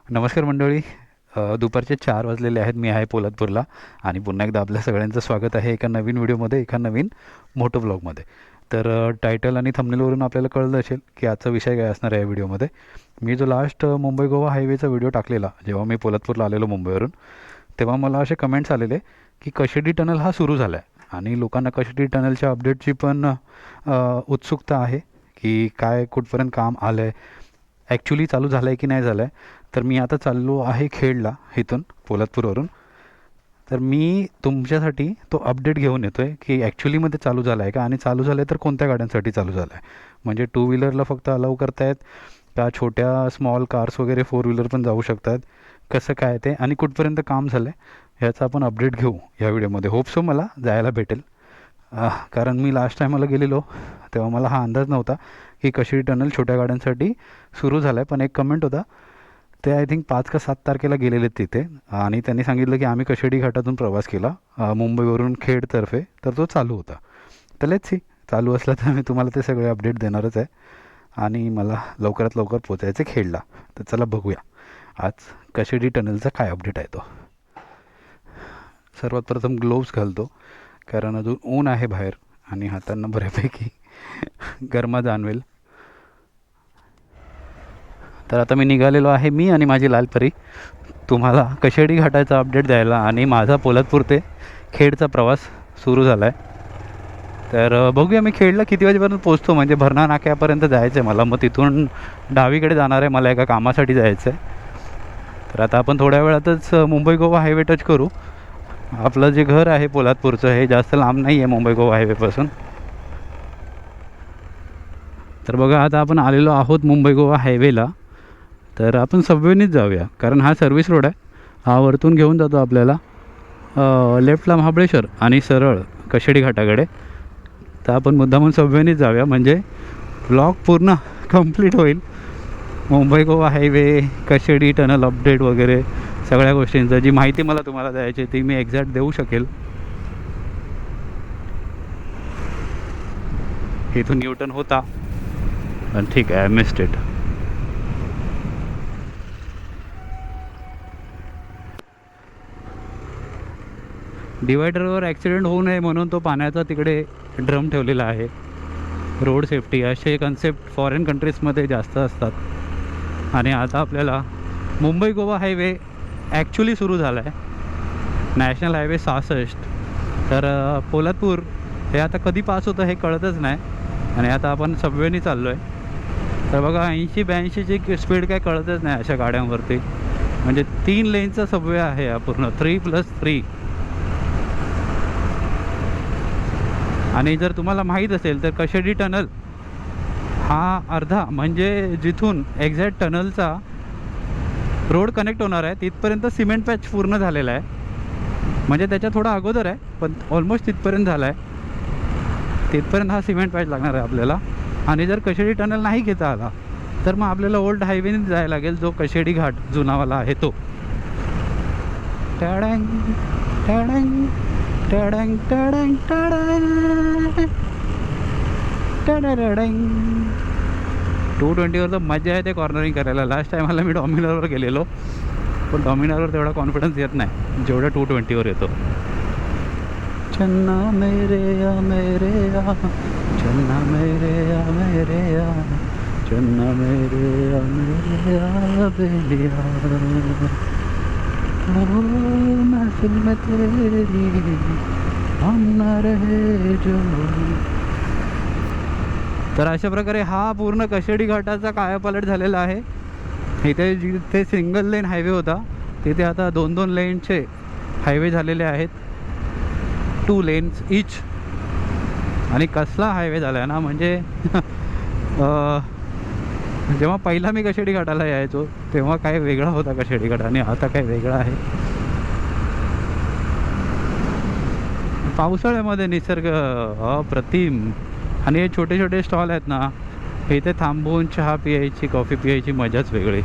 नमस्कार मंडळी. दुपारचे 4 वाजलेले आहेत. मी आहे पोलादपूरला आणि पुन्हा एकदा आपल्या सगळ्यांचं स्वागत आहे एका नवीन व्हिडिओमध्ये, एका नवीन मोटो ब्लॉगमध्ये. तर टायटल आणि थंबनेलवरून आपल्याला कळलं असेल की आजचा विषय काय असणार आहे या व्हिडिओमध्ये. मी जो लास्ट मुंबई गोवा हायवेचा व्हिडिओ टाकलेला जेव्हा मी पोलादपूरला आलेलो मुंबईवरून, तेव्हा मला असे कमेंट्स आलेले की कशेडी टनल हा सुरू झाला आहे आणि लोकांना कशेडी टनलच्या अपडेटची पण उत्सुकता आहे की काय कुठपर्यंत काम आलं आहे, ॲक्च्युली चालू झालं आहे की नाही झालं आहे. तर मी आता चाललो आहे खेडला, इथून पोलादपूरवरून. तर मी तुमच्यासाठी तो अपडेट घेऊन येतो आहे की ॲक्च्युलीमध्ये चालू झाला आहे का, आणि चालू झालं आहे तर कोणत्या गाड्यांसाठी चालू झालं आहे. म्हणजे टू व्हीलरला फक्त अलाउ करतायत का, छोट्या स्मॉल कार्स वगैरे फोर व्हीलर पण जाऊ शकतात, कसं काय ते आणि कुठपर्यंत काम झालं आहे ह्याचा आपण अपडेट घेऊ या व्हिडिओमध्ये. होप सो मला जायला भेटेल. कारण मी लास्ट टायमाला गेलेलो तेव्हा मला हा अंदाज नव्हता की कशेडी टनल छोट्या गाड्यांसाठी सुरू झाला आहे. पण एक कमेंट होता, ते आय थिंक 5 का 7 तारखेला गेलेले तिथे आणि त्यांनी सांगितलं की आम्ही कशेडी घाटातून प्रवास केला मुंबईवरून खेडतर्फे, तर तो चालू होता. तर लेट्स सी, चालू असला तर मी तुम्हाला ते सगळे अपडेट देणारच आहे आणि मला लवकरात लवकर पोचायचं खेडला. तर चला बघूया आज कशेडी टनलचा काय अपडेट आहे तो. सर्वात प्रथम ग्लोव्स घालतो कारण अजून ऊन आहे बाहेर आणि हातांना बऱ्यापैकी गरमा जाणवेल. तर आता मी निघालेलो आहे, मी आणि माझी लालपरी, तुम्हाला कशेडी घाटाचा अपडेट द्यायला. आणि माझा पोलादपूर ते खेडचा प्रवास सुरू झाला आहे. तर बघूया मी खेडला किती वाजेपर्यंत पोचतो. म्हणजे भरणा नाक्यापर्यंत जायचं आहे मला, मग तिथून डावीकडे जाणार आहे, मला एका कामासाठी जायचं आहे. तर आता आपण थोड्या वेळातच मुंबई गोवा हायवे टच करू. आपलं जे घर आहे पोलादपूरचं हे जास्त लांब नाही आहे मुंबई गोवा हायवेपासून. तर बघा आता आपण आलेलो आहोत मुंबई गोवा हायवेला. तर आपण सबवेनीच जाऊया कारण हा सर्व्हिस रोड आहे. हा वरतून घेऊन जातो आपल्याला लेफ्टला महाबळेश्वर आणि सरळ कशेडी घाटाकडे. तर आपण मुद्दामून सबवेनीच जाऊया म्हणजे ब्लॉग पूर्ण कंप्लीट होईल. Mumbai Goa highway, Kashedi tunnel update वगैरे सगळ्या गोष्टींचं जी माहिती मला तुम्हाला द्यायची ती मी एक्झॅक्ट देऊ शकेल. इथून न्यूटन होता पण ठीक आहे, मिस्ड इट. डिवायडरवर ॲक्सिडेंट होऊ नये म्हणून तो पाण्याचा तिकडे ड्रम ठेवलेला आहे. रोड सेफ्टी असे कन्सेप्ट फॉरेन कंट्रीजमध्ये जास्त असतात. आणि आता आपल्याला मुंबई गोवा हायवे ॲक्च्युली सुरू झाला आहे, नॅशनल हायवे 66. तर पोलादपूर हे आता कधी पास होतं हे कळतच नाही. आणि आता आपण सबवेनी चाललो आहे. तर बघा 80-82ची स्पीड काय कळतच नाही अशा गाड्यांवरती. म्हणजे 3 लेनचा सबवे आहे हा पूर्ण, 3+3. आणि जर तुम्हाला माहीत असेल तर कशेडी टनल हा अर्धा म्हणजे जिथून एक्झॅक्ट टनलचा रोड कनेक्ट होणार आहे तिथपर्यंत सिमेंट पॅच पूर्ण झालेला आहे. म्हणजे त्याच्या थोडा अगोदर आहे पण ऑलमोस्ट तिथपर्यंत झाला आहे. तिथपर्यंत हा सिमेंट पॅच लागणार आहे आपल्याला. आणि जर कशेडी टनल नाही घेता आला तर मग आपल्याला ओल्ड हायवेने जायला लागेल, जो कशेडी घाट जुनावाला आहे तो. टॅडँग टॅडँग टॅडँग टॅडँग टॅडँग टॅडँग. 220वर तर मजा आहे ते कॉर्नरिंग करायला. लास्ट टायमाला मी डॉमिनरवर गेलेलो पण डॉमिनरवर तेवढा कॉन्फिडन्स येत नाही जेवढा 220वर येतो. चन्ना मेरे या मेरे या, चन्ना मेरे या मेरे या, चन्ना मेरे या मेरे या बेलिया, ओ महफिल में तेरी हम न रहे जो. तर अशा प्रकारे हा पूर्ण कशेडी घाटाचा कायापालट झालेला आहे. इथे जिथे सिंगल लेन हायवे होता तिथे आता 2-2 लेनचे हायवे झालेले आहेत, 2 लेन्स इच. आणि कसला हायवे झाला आहे ना, म्हणजे जेव्हा पहिला मी कशेडी घाटाला यायचो तेव्हा काय वेगळा होता कशेडी घाट आणि आता काय वेगळा आहे. पावसाळ्यामध्ये निसर्ग अप्रतिम. आणि हे छोटे छोटे स्टॉल आहेत ना, इथे थांबून चहा पियायची, कॉफी पियायची मजाच वेगळी.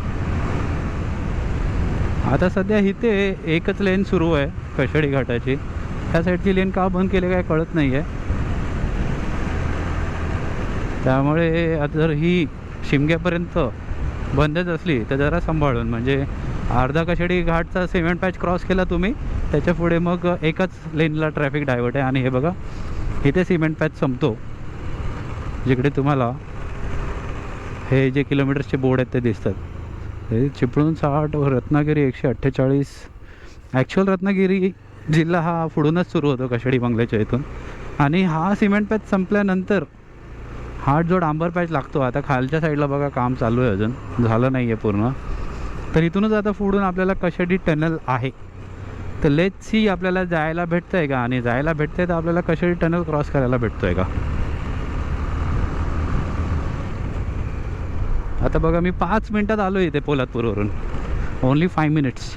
आता सध्या इथे एकच लेन सुरू आहे कशेडी घाटाची. त्या साईडची लेन का बंद केली काय कळत नाही आहे. त्यामुळे आता जर ही शिमग्यापर्यंत बंदच असली तर जरा सांभाळून, म्हणजे अर्धा कशेडी घाटचा सिमेंट पॅच क्रॉस केला तुम्ही, त्याच्या पुढे मग एकच लेनला ट्रॅफिक डायव्हर्ट आहे. आणि हे बघा इथे सिमेंट पॅच संपतो, जिकडे तुम्हाला हे जे किलोमीटर्सचे बोर्ड आहेत ते दिसतात. हे चिपळूण 60, रत्नागिरी 148. ॲक्च्युअल रत्नागिरी जिल्हा हा पुढूनच सुरू होतो कशेडी बंगल्याच्या इथून. आणि हा सिमेंट पॅच संपल्यानंतर हा जो डांबर पॅच लागतो, आता खालच्या साईडला बघा काम चालू आहे, अजून झालं नाही आहे पूर्ण. तर इथूनच आता पुढून आपल्याला कशेडी टनल आहे. तर लेट्स सी आपल्याला जायला भेटतं आहे का, आणि जायला भेटतं आहे तर आपल्याला कशेडी टनल क्रॉस करायला भेटतो आहे का. आता बघा मी 5 मिनटात आलो इथे पोलादपूरवरून, ओन्ली 5 मिनिट्स.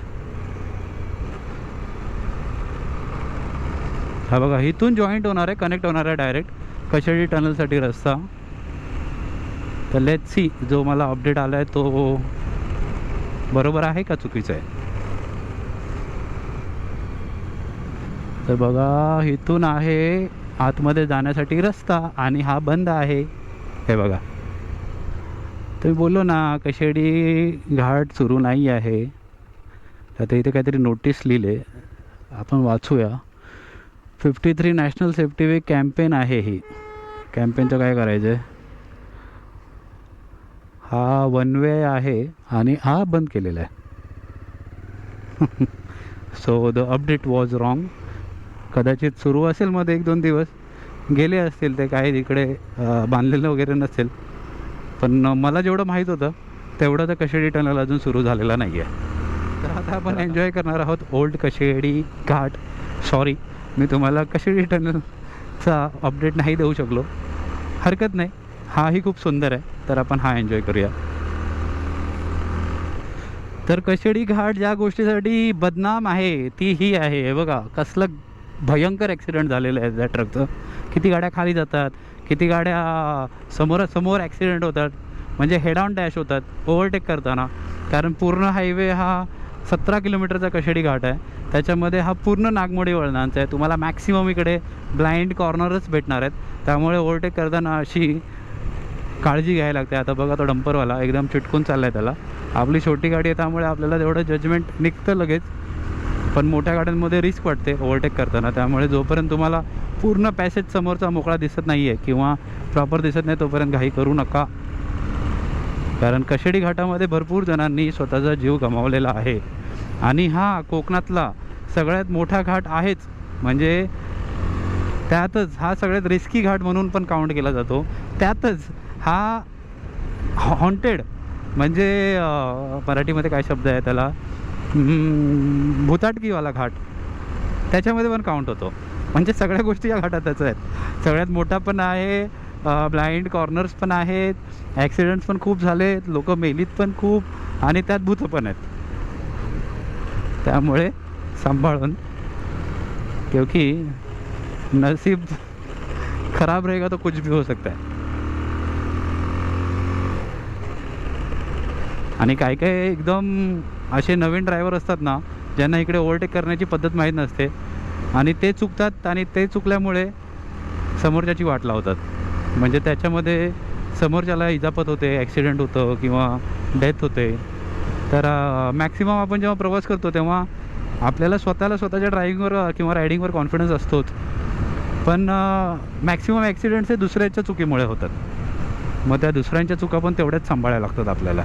हा बघा इथून जॉईंट होणार आहे, कनेक्ट होणार आहे डायरेक्ट कशेडी टनलसाठी रस्ता. तर लेट्स सी जो मला अपडेट आला आहे तो बरोबर आहे का चुकीचं आहे. तर बघा इथून आहे आतमध्ये जाण्यासाठी रस्ता आणि हा बंद आहे. हे बघा, तुम्ही बोललो ना कशेडी घाट सुरू नाही आहे. आता इथे काहीतरी नोटीस लिहिले, आपण वाचूया. 53 नॅशनल सेफ्टी वीक कॅम्पेन आहे. ही कॅम्पेनचं काय करायचं आहे, हा वन वे आहे आणि हा बंद केलेला आहे. So the update was wrong. कदाचित सुरू असेल मध्ये 1-2 दिवस गेले असतील, ते काही इकडे बांधलेलं वगैरे नसेल. पण मला जेवढं माहीत होतं तेवढं तर कशेडी टनल अजून सुरू झालेला नाही आहे. तर आता आपण एन्जॉय करणार आहोत ओल्ड कशेडी घाट. सॉरी मी तुम्हाला कशेडी टनलचा अपडेट नाही देऊ शकलो, हरकत नाही, हाही खूप सुंदर आहे. तर आपण हा एन्जॉय करूया. तर कशेडी घाट ज्या गोष्टीसाठी बदनाम आहे ती ही आहे. हे बघा कसलं भयंकर ॲक्सिडेंट झालेलं आहे त्या ट्रकचं. किती गाड्या खाली जातात, किती गाड्या समोरासमोर ॲक्सिडेंट होतात, म्हणजे हेड ऑन डॅश होतात ओव्हरटेक करताना. कारण पूर्ण हायवे हा 17 किलोमीटरचा कशेडी घाट आहे. त्याच्यामध्ये हा पूर्ण नागमोडी वळणांचा आहे. तुम्हाला मॅक्सिमम इकडे ब्लाइंड कॉर्नरच भेटणार आहेत. त्यामुळे ओव्हरटेक करताना अशी काळजी घ्यायला लागते. आता बघा तो डंपरवाला एकदम चिटकून चालला आहे त्याला. आपली छोटी गाडी आहे त्यामुळे आपल्याला तेवढं जजमेंट निघतं लगेच, पण मोठ्या गाड्यांमध्ये रिस्क वाटते ओव्हरटेक करताना. त्यामुळे जोपर्यंत तुम्हाला पूर्ण पॅसेज समोरचा मोकळा दिसत नाही आहे किंवा प्रॉपर दिसत नाही तोपर्यंत घाई करू नका. कारण कशेडी घाटामध्ये भरपूर जणांनी स्वतःचा जीव गमावलेला आहे. आणि हा कोकणातला सगळ्यात मोठा घाट आहेच, म्हणजे त्यातच हा सगळ्यात रिस्की घाट म्हणून पण काउंट केला जातो. त्यातच हा हॉन्टेड, म्हणजे मराठीमध्ये काय शब्द आहे त्याला, भुताटकीवाला घाट, त्याच्यामध्ये पण काउंट होतो. म्हणजे सगळ्या गोष्टी या घाटातच आहेत. सगळ्यात मोठा पण आहे, ब्लाइंड कॉर्नर्स पण आहेत, ॲक्सिडेंट्स पण खूप झालेत, लोक मेलीत पण खूप, आणि त्यात भूतं पण आहेत. त्यामुळे सांभाळून, क्योंकि नसीब खराब रहेगा तो कुछ भी हो सकता है. आणि काय काय एकदम असे नवीन ड्रायव्हर असतात ना, ज्यांना इकडे ओव्हरटेक करण्याची पद्धत माहीत नसते आणि ते चुकतात, आणि ते चुकल्यामुळे समोरच्याची वाट लावतात. म्हणजे त्याच्यामध्ये समोरच्याला इजापत होते, ॲक्सिडेंट होतं किंवा डेथ होते. तर मॅक्सिमम आपण जेव्हा प्रवास करतो तेव्हा आपल्याला स्वतःच्या ड्रायव्हिंगवर किंवा रायडिंगवर कॉन्फिडन्स असतोच, पण मॅक्सिमम ॲक्सिडेंट्स हे दुसऱ्याच्या चुकीमुळे होतात. मग त्या दुसऱ्यांच्या चुका पण तेवढ्याच सांभाळायला लागतात आपल्याला.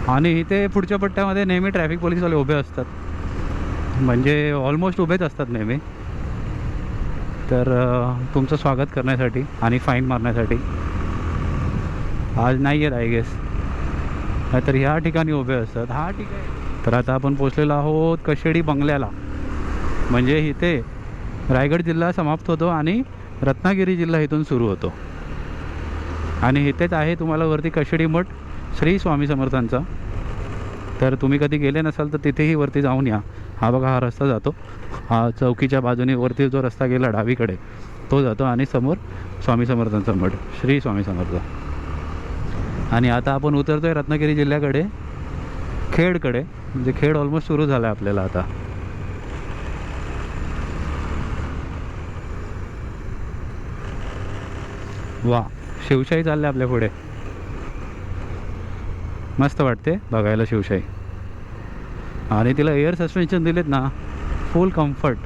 आणि इथे पुढच्या पट्ट्यामध्ये नेहमी ट्रॅफिक पोलिसवाले उभे असतात, म्हणजे ऑलमोस्ट उभेच असतात नेहमी. तर तुमचं स्वागत करण्यासाठी आणि फाईन मारण्यासाठी. आज नाही आहेत आय गेस, नाहीतर ह्या ठिकाणी उभे असतात. हा ठीक आहे. तर आता आपण पोचलेलो आहोत कशेडी बंगल्याला, म्हणजे इथे रायगड जिल्हा समाप्त होतो आणि रत्नागिरी जिल्हा इथून सुरू होतो. आणि इथेच आहे तुम्हाला वरती कशेडी मठ श्री स्वामी समर्थांचा. तर तुम्ही कधी गेले नसाल तर तिथेही वरती जाऊन या. हा बघा हा रस्ता जातो, हा चौकीच्या बाजूने वरती जो रस्ता गेला डावीकडे तो जातो, आणि समोर स्वामी समर्थांचा मठ श्री स्वामी समर्थ. आणि आता आपण उतरतो आहे रत्नागिरी जिल्ह्याकडे, खेडकडे. म्हणजे खेड ऑलमोस्ट सुरू झाला आहे आपल्याला आता. वा, शिवशाही चालले आपल्या पुढे. मस्त वाटते बघायला शिवशाही. आणि तिला एअर सस्पेन्शन दिलेत ना, फुल कम्फर्ट.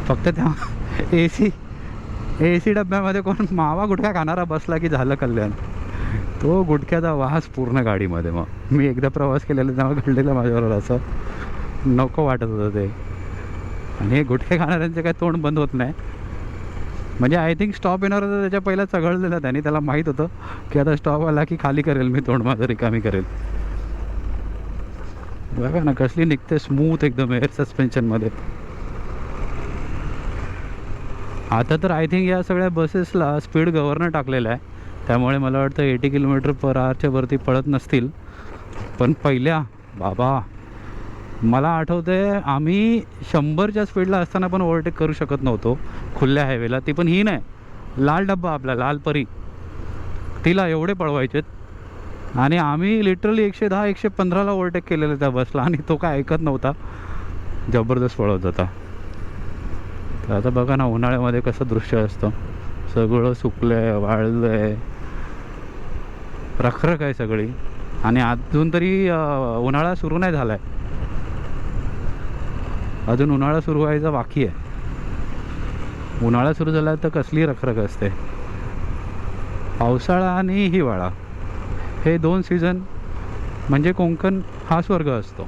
फक्त त्या ए सी डब्यामध्ये कोण मावा गुटखा खाणारा बसला की झालं कल्याण. तो गुटख्याचा वास पूर्ण गाडीमध्ये. मग मी एकदा प्रवास केलेला तेव्हा घडलेलं माझ्याबरोबर, असं नको वाटत होतं ते. आणि हे गुटखे खाणाऱ्यांचे काय तोंड बंद होत नाही. म्हणजे आय थिंक स्टॉप येणार होता त्याच्या पहिला चघळलेला त्याने, त्याला माहीत होतं की आता स्टॉप आला की खाली करेल मी तोंड, माझं रिकामी करेल. बघा ना कसली निघते स्मूथ एकदम एअर सस्पेन्शनमध्ये. आता तर आय थिंक या सगळ्या बसेसला स्पीड गव्हर्नर टाकलेला आहे, त्यामुळे मला वाटतं 80 km/h वरती पळत नसतील. पण पहिल्या बाबा मला आठवतं आहे आम्ही 100च्या स्पीडला असताना पण ओव्हरटेक करू शकत नव्हतो खुल्या हायवेला. ती पण ही नाही, लाल डब्बा आपला लाल परी, तिला एवढे पळवायचेत. आणि आम्ही लिटरली 110-115ला ओव्हरटेक केलेलं त्या बसला, आणि तो काय ऐकत नव्हता, जबरदस्त पळवत होता. तर आता बघा ना उन्हाळ्यामध्ये कसं दृश्य असतं. सगळं सुकलं आहे, वाळलं आहे, रखरख आहे सगळी. आणि अजून तरी उन्हाळा सुरू नाही झाला आहे, अजून उन्हाळा सुरू व्हायचा बाकी आहे. उन्हाळा सुरू झाला तर कसली रखरख असते. पावसाळा आणि हिवाळा हे 2 सीझन म्हणजे कोकण हा स्वर्ग असतो.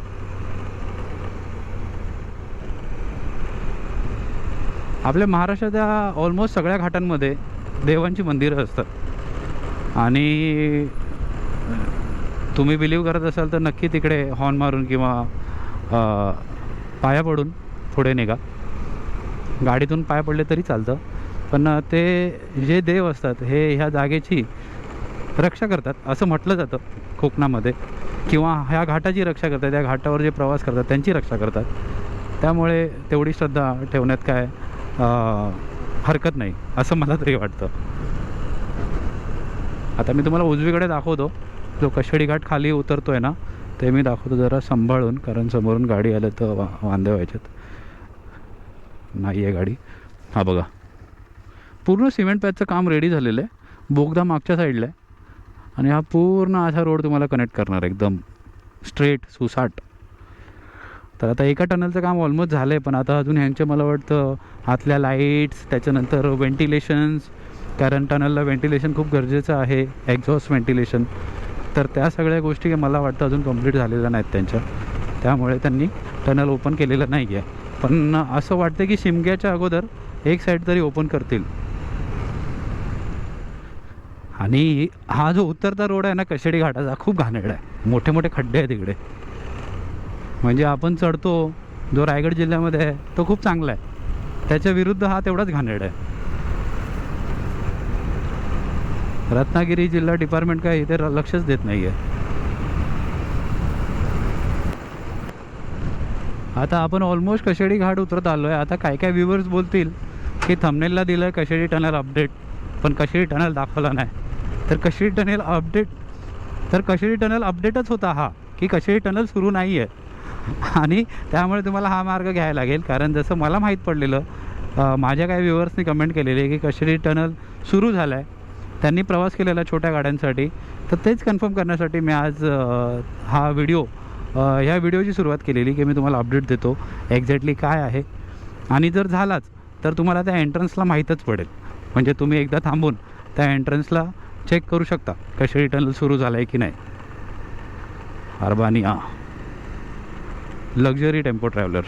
आपल्या महाराष्ट्राच्या ऑलमोस्ट सगळ्या घाटांमध्ये देवांची मंदिरं असतात. आणि तुम्ही बिलीव्ह करत असाल तर नक्की तिकडे हॉर्न मारून किंवा पाया पडून पुढे निघा. गाडीतून पाया पडले तरी चालतं, पण ते जे देव असतात हे ह्या जागेची रक्षा करतात असं म्हटलं जातं कोकणामध्ये, किंवा ह्या घाटाची रक्षा करतात, त्या घाटावर जे प्रवास करतात त्यांची रक्षा करतात. त्यामुळे तेवढी श्रद्धा ठेवण्यात काय हरकत नाही असं मला तरी वाटतं. आता मी तुम्हाला उजवीकडे दाखवतो, जो कशेडी घाट खाली उतरतो आहे ना ते मी दाखवतो जरा सांभाळून, कारण समोरून गाडी आलं तर वांदे व्हायच्यात. नाही आहे गाडी. हा बघा पूर्ण सिमेंट पॅचचं काम रेडी झालेलं आहे. बोगदा मागच्या साईडला आहे आणि हा पूर्ण असा रोड तुम्हाला कनेक्ट करणार एकदम स्ट्रेट सुसाट. तर आता एका टनलचं काम ऑलमोस्ट झालं आहे, पण आता अजून ह्यांचे मला वाटतं आतल्या लाईट्स, त्याच्यानंतर व्हेंटिलेशन्स, कारण टनलला व्हेंटिलेशन खूप गरजेचं आहे, एक्झॉस्ट व्हेंटिलेशन. तर त्या सगळ्या गोष्टी मला वाटतं अजून कंप्लीट झालेल्या नाहीत त्यांच्या, त्यामुळे त्यांनी टनल ओपन केलेलं नाही आहे. पण असं वाटतं की शिमग्याच्या अगोदर एक साईड तरी ओपन करतील. आणि हा जो उतरता रोड आहे ना कशेडी घाटाचा खूप घाणेरडा आहे, मोठे मोठे खड्डे आहेत तिकडे. म्हणजे आपण चढतो जो रायगड जिल्ह्यामध्ये आहे तो खूप चांगला आहे, त्याच्या विरुद्ध हा तेवढाच घाणेरडा आहे. रत्नागिरी जिल्हा डिपार्टमेंट काय इथे लक्षच देत नाही आहे. आता आपण ऑलमोस्ट कशेडी घाट उतरत आलो आहे. आता काय काय व्ह्यूवर्स बोलतील की थंबनेलला दिलं आहे कशेडी टनल अपडेट, पण कशेडी टनल दाखवला नाही. तर कशेडी टनल अपडेटच होता हा, की कशेडी टनल सुरू नाही आहे. आणि त्यामुळे तुम्हाला हा मार्ग घ्यायला लागेल, कारण जसं मला माहीत पडलेलं, माझ्या काही व्ह्यूवर्सनी कमेंट केलेली आहे की कशेडी टनल सुरू झाला आहे, त्यांनी प्रवास केलेला छोट्या गाड्यांसाठी. तर तेच कन्फर्म करण्यासाठी मी आज ह्या व्हिडिओची सुरुवात केलेली की मी तुम्हाला अपडेट देतो एक्झॅक्टली काय आहे. आणि जर झालाच तर तुम्हाला त्या एंट्रन्सला माहीतच पडेल, म्हणजे तुम्ही एकदा थांबून त्या एंट्रन्सला चेक करू शकता कशेडी टनल सुरू झालं आहे की नाही. अर्बानिया लक्झरी टेम्पो ट्रॅव्हलर.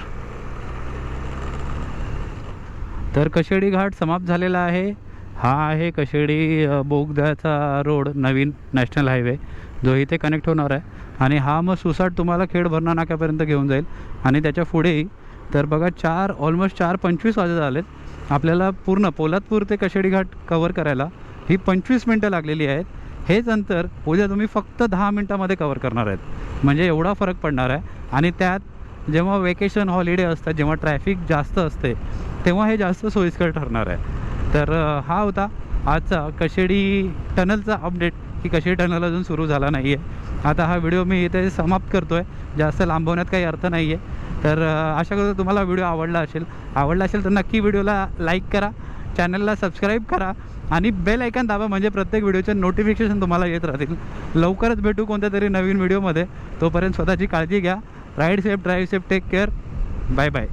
तर कशेडी घाट समाप्त झालेला आहे. हा आहे कशेडी बोगद्याचा रोड, नवीन नॅशनल हायवे जो इथे कनेक्ट होणार आहे. आणि हा मग सुसाट तुम्हाला खेड भरणा नाक्यापर्यंत घेऊन जाईल. आणि त्याच्या पुढेही तर बघा ऑलमोस्ट 4:25 वाजत आलेत. आपल्याला पूर्ण पोलादपूर ते कशेडी घाट कवर करायला ही 25 मिनटं लागलेली आहेत. हेच अंतर उद्या तुम्ही फक्त 10 मिनटामध्ये कवर करणार आहेत, म्हणजे एवढा फरक पडणार आहे. आणि त्यात जेव्हा वेकेशन हॉलिडे असतात, जेव्हा ट्रॅफिक जास्त असते, तेव्हा हे जास्त सोयीस्कर ठरणार आहे. तर हा होता आजचा कशेडी टनलचा अपडेट, की कशेडी टनल अजून सुरू झाला नाही आहे. आता हा व्हिडिओ मी इथे समाप्त करतो आहे, जास्त लांबवण्यात काही अर्थ नाही आहे. तर आशा करतो तुम्हाला व्हिडिओ आवडला असेल तर नक्की व्हिडिओला लाईक करा, चॅनलला सबस्क्राईब करा आणि बेल आयकॉन दाबा, म्हणजे प्रत्येक व्हिडिओचे नोटिफिकेशन तुम्हाला येत राहतील. लवकरच भेटू कोणत्या तरी नवीन व्हिडिओमध्ये. तोपर्यंत स्वतःची काळजी घ्या. Ride safe, drive safe, take care. Bye bye.